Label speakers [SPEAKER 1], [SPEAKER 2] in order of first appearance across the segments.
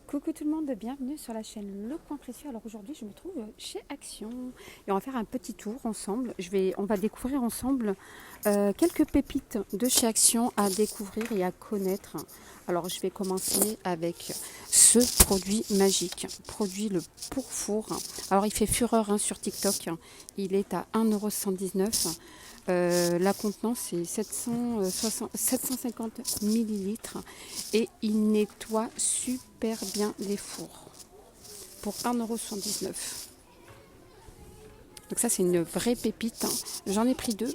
[SPEAKER 1] Coucou tout le monde, bienvenue sur la chaîne Le Coin Précieux. Alors aujourd'hui je me trouve chez Action et on va faire un petit tour ensemble. On va découvrir ensemble quelques pépites de chez Action à découvrir et à connaître. Alors je vais commencer avec ce produit magique, produit le Pourfour. Alors il fait fureur sur TikTok, il est à 1,119 €. La contenance est 750 millilitres et il nettoie super bien les fours pour 1,79 €. Donc ça c'est une vraie pépite. J'en ai pris deux.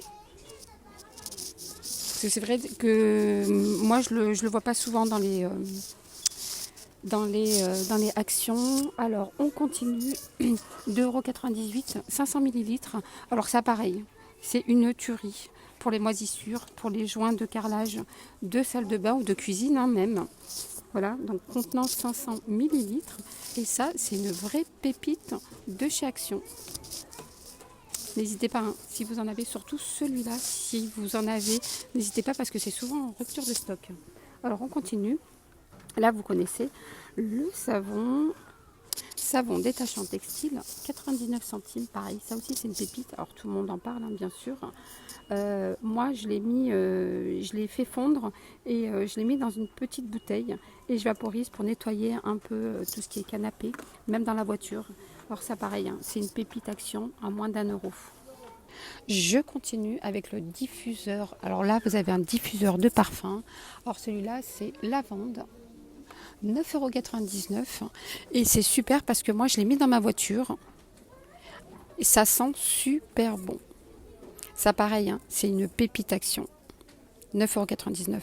[SPEAKER 1] Parce que c'est vrai que moi je le vois pas souvent dans les actions. Alors on continue. 2,98 €, 500 millilitres. Alors ça pareil, c'est une tuerie pour les moisissures, pour les joints de carrelage de salle de bain ou de cuisine même. Voilà, donc contenant 500 millilitres. Et ça, c'est une vraie pépite de chez Action. N'hésitez pas, si vous en avez, surtout celui-là, si vous en avez, n'hésitez pas parce que c'est souvent en rupture de stock. Alors on continue. Là, vous connaissez le savon détachant textile, 99 centimes, pareil, ça aussi c'est une pépite. Alors tout le monde en parle, bien sûr. Moi je l'ai fait fondre et je l'ai mis dans une petite bouteille et je vaporise pour nettoyer un peu tout ce qui est canapé, même dans la voiture. Alors ça pareil, c'est une pépite Action à moins d'1 €. Je continue avec le diffuseur. Alors là vous avez un diffuseur de parfum. Alors celui-là c'est lavande. 9,99 € et c'est super parce que moi je l'ai mis dans ma voiture et ça sent super bon. Ça pareil, c'est une pépite Action. 9,99 €.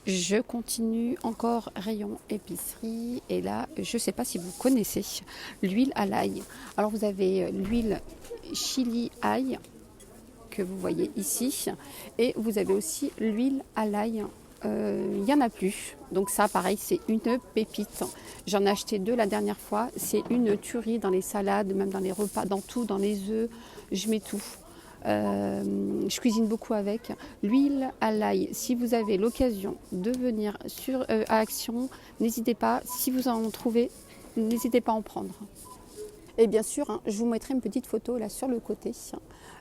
[SPEAKER 1] Je continue encore rayon épicerie et là je ne sais pas si vous connaissez l'huile à l'ail. Alors vous avez l'huile chili ail que vous voyez ici et vous avez aussi l'huile à l'ail. Il n'y en a plus. Donc ça, pareil, c'est une pépite. J'en ai acheté deux la dernière fois. C'est une tuerie dans les salades, même dans les repas, dans tout, dans les œufs. Je mets tout. Je cuisine beaucoup avec. L'huile à l'ail, si vous avez l'occasion de venir à Action, n'hésitez pas. Si vous en trouvez, n'hésitez pas à en prendre. Et bien sûr, je vous mettrai une petite photo là sur le côté.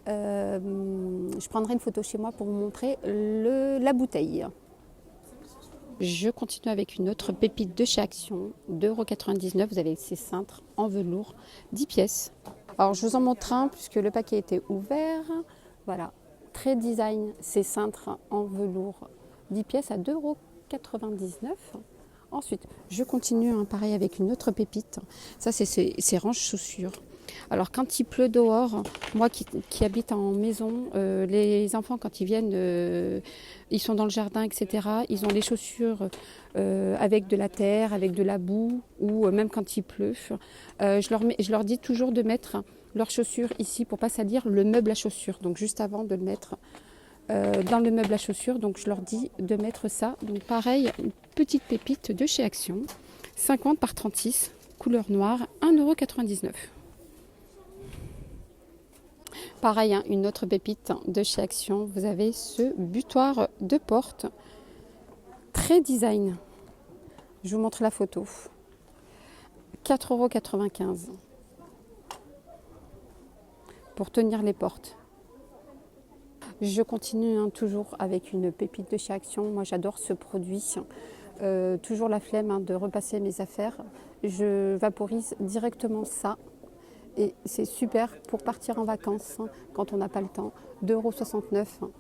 [SPEAKER 1] Je prendrai une photo chez moi pour vous montrer la bouteille. Je continue avec une autre pépite de chez Action, 2,99 €. Vous avez ces cintres en velours, 10 pièces. Alors je vous en montre un puisque le paquet était ouvert. Voilà, très design, ces cintres en velours, 10 pièces à 2,99 €. Ensuite, je continue pareil avec une autre pépite. Ça, c'est ces ranges chaussures. Alors, quand il pleut dehors, moi qui habite en maison, les enfants, quand ils viennent, ils sont dans le jardin, etc., ils ont les chaussures avec de la terre, avec de la boue, ou même quand il pleut. Je leur dis toujours de mettre leurs chaussures ici pour ne pas salir le meuble à chaussures. Donc, juste avant de le mettre dans le meuble à chaussures, donc je leur dis de mettre ça. Donc pareil, une petite pépite de chez Action, 50 par 36, couleur noire, 1,99 €. Pareil, une autre pépite de chez Action, vous avez ce butoir de porte, très design. Je vous montre la photo. 4,95 € pour tenir les portes. Je continue toujours avec une pépite de chez Action. Moi, j'adore ce produit. Toujours la flemme de repasser mes affaires. Je vaporise directement ça. Et c'est super pour partir en vacances quand on n'a pas le temps. 2,69 €.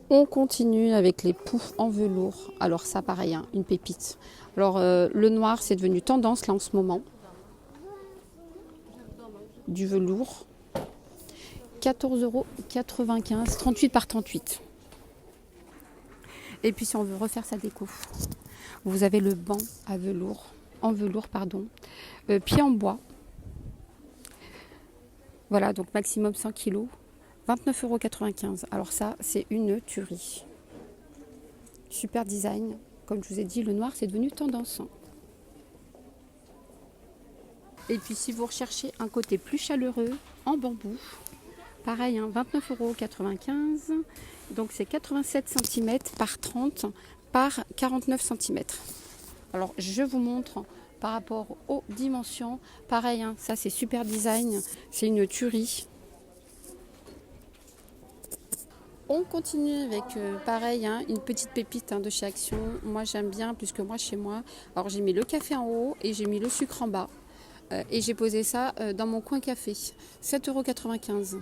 [SPEAKER 1] On continue avec les poufs en velours. Alors ça, pareil, une pépite. Alors le noir, c'est devenu tendance là en ce moment. Du velours. 14,95 €, 38 par 38. Et puis si on veut refaire sa déco, vous avez le banc à velours, pied en bois. Voilà, donc maximum 100 kg, 29,95 €. Alors ça, c'est une tuerie. Super design. Comme je vous ai dit, le noir, c'est devenu tendance. Et puis si vous recherchez un côté plus chaleureux, en bambou, pareil, 29,95 €. Donc c'est 87 cm par 30 par 49 cm. Alors je vous montre par rapport aux dimensions. Pareil, hein, ça c'est super design, c'est une tuerie. On continue avec pareil, hein, une petite pépite hein, de chez Action. Moi j'aime bien, puisque moi chez moi, alors j'ai mis le café en haut et j'ai mis le sucre en bas. Et j'ai posé ça dans mon coin café. 7,95 €.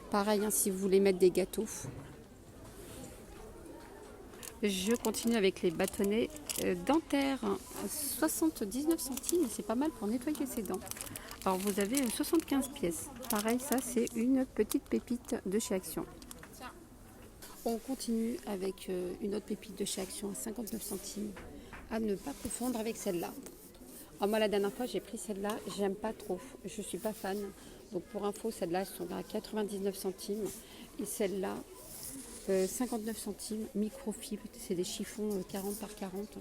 [SPEAKER 1] Pareil, hein, si vous voulez mettre des gâteaux. Je continue avec les bâtonnets dentaires. 79 centimes, c'est pas mal pour nettoyer ses dents. Alors vous avez 75 pièces. Pareil, ça c'est une petite pépite de chez Action. On continue avec une autre pépite de chez Action à 59 centimes. À ne pas confondre avec celle-là. Alors moi la dernière fois j'ai pris celle-là, j'aime pas trop, je suis pas fan. Donc pour info, celles-là sont à 99 centimes et celle-là 59 centimes, microfibre, c'est des chiffons 40 par 40.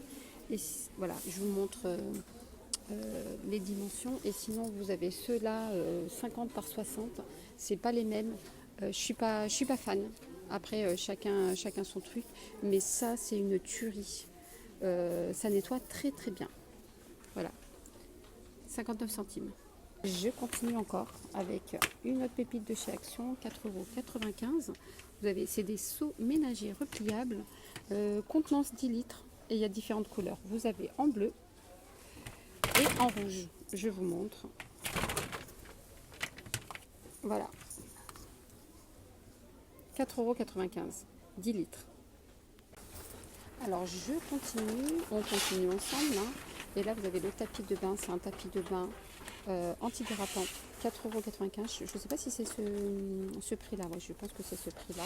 [SPEAKER 1] Et voilà, je vous montre les dimensions. Et sinon vous avez ceux-là 50 par 60, c'est pas les mêmes. Je suis pas fan. Après chacun son truc, mais ça c'est une tuerie. Ça nettoie très très bien. Voilà, 59 centimes. Je continue encore avec une autre pépite de chez Action, 4,95 €. Vous avez, c'est des seaux ménagers repliables, contenance 10 litres et il y a différentes couleurs. Vous avez en bleu et en rouge. Je vous montre. Voilà. 4,95 €, 10 litres. Alors je continue, on continue ensemble. Hein. Et là vous avez le tapis de bain, c'est un tapis de bain antidérapant, 4,95 €. Je ne sais pas si c'est ce prix-là, ouais, je pense que c'est ce prix-là,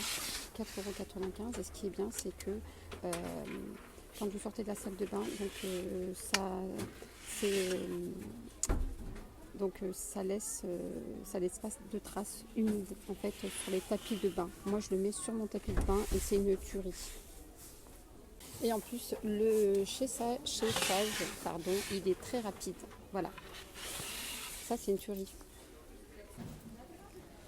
[SPEAKER 1] 4,95 €. Et ce qui est bien, c'est que quand vous sortez de la salle de bain, ça laisse pas de traces humides en fait sur les tapis de bain. Moi je le mets sur mon tapis de bain et c'est une tuerie. Et en plus le séchage, il est très rapide. Voilà. Ça c'est une tuerie.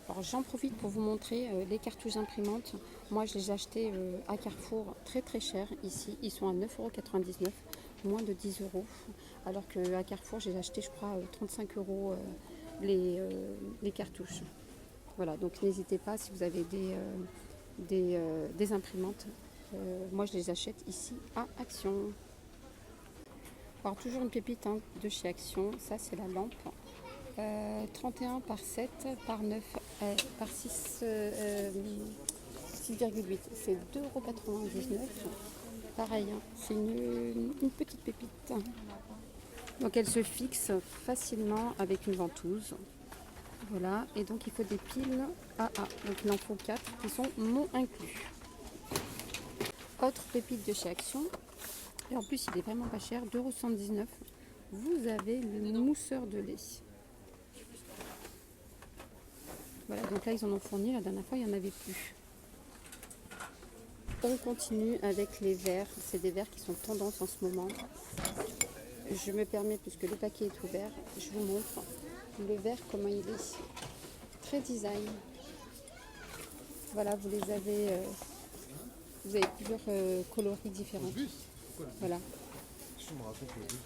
[SPEAKER 1] Alors j'en profite pour vous montrer les cartouches imprimantes. Moi je les ai achetées à Carrefour très très cher ici. Ils sont à 9,99 €, moins de 10 €. Alors qu'à Carrefour j'ai acheté je crois 35 € les cartouches. Voilà, donc n'hésitez pas si vous avez des imprimantes. Moi je les achète ici à Action. Alors toujours une pépite hein, de chez Action, ça c'est la lampe. 31 par 7 par 9 par 6,8. C'est 2,99 €. Pareil, hein, c'est une petite pépite. Donc elle se fixe facilement avec une ventouse. Voilà, et donc il faut des piles AA. Donc il en faut 4 qui sont non inclus. Autre pépite de chez Action. Et en plus il est vraiment pas cher, 2,79 €. Vous avez le mousseur de lait. Voilà, donc là ils en ont fourni, la dernière fois il n'y en avait plus. On continue avec les verres, c'est des verres qui sont tendance en ce moment. Je me permets, puisque le paquet est ouvert, je vous montre le verre comment il est. Très design. Voilà, vous avez plusieurs coloris différents. Voilà.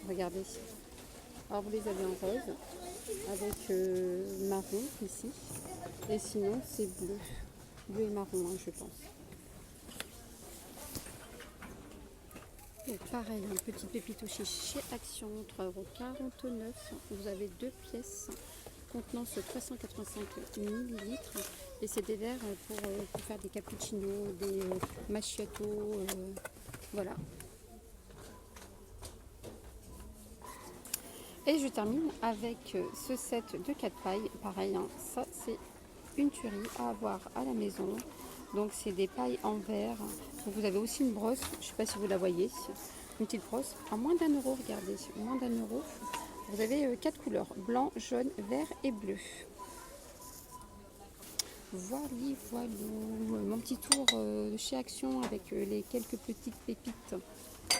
[SPEAKER 1] Regardez. Alors vous les avez en rose, avec marron ici. Et sinon c'est bleu. Bleu et marron, hein, je pense. Donc pareil, une petite pépite aussi chez Action, 3,49 €. Vous avez 2 pièces contenance 385 ml. Et c'est des verres pour faire des cappuccinos, des macchiatos. Voilà. Et je termine avec ce set de 4 pailles. Pareil, hein, ça c'est une tuerie à avoir à la maison. Donc c'est des pailles en verre. Donc vous avez aussi une brosse, je ne sais pas si vous la voyez, une petite brosse à moins d'1 €, regardez, moins d'1 €. Vous avez 4 couleurs, blanc, jaune, vert et bleu. Voilà, mon petit tour chez Action avec les quelques petites pépites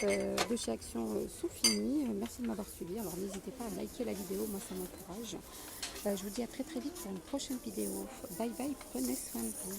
[SPEAKER 1] de chez Action sont finis. Merci de m'avoir suivi. Alors n'hésitez pas à liker la vidéo, moi ça m'encourage. Je vous dis à très très vite pour une prochaine vidéo. Bye bye, prenez soin de vous.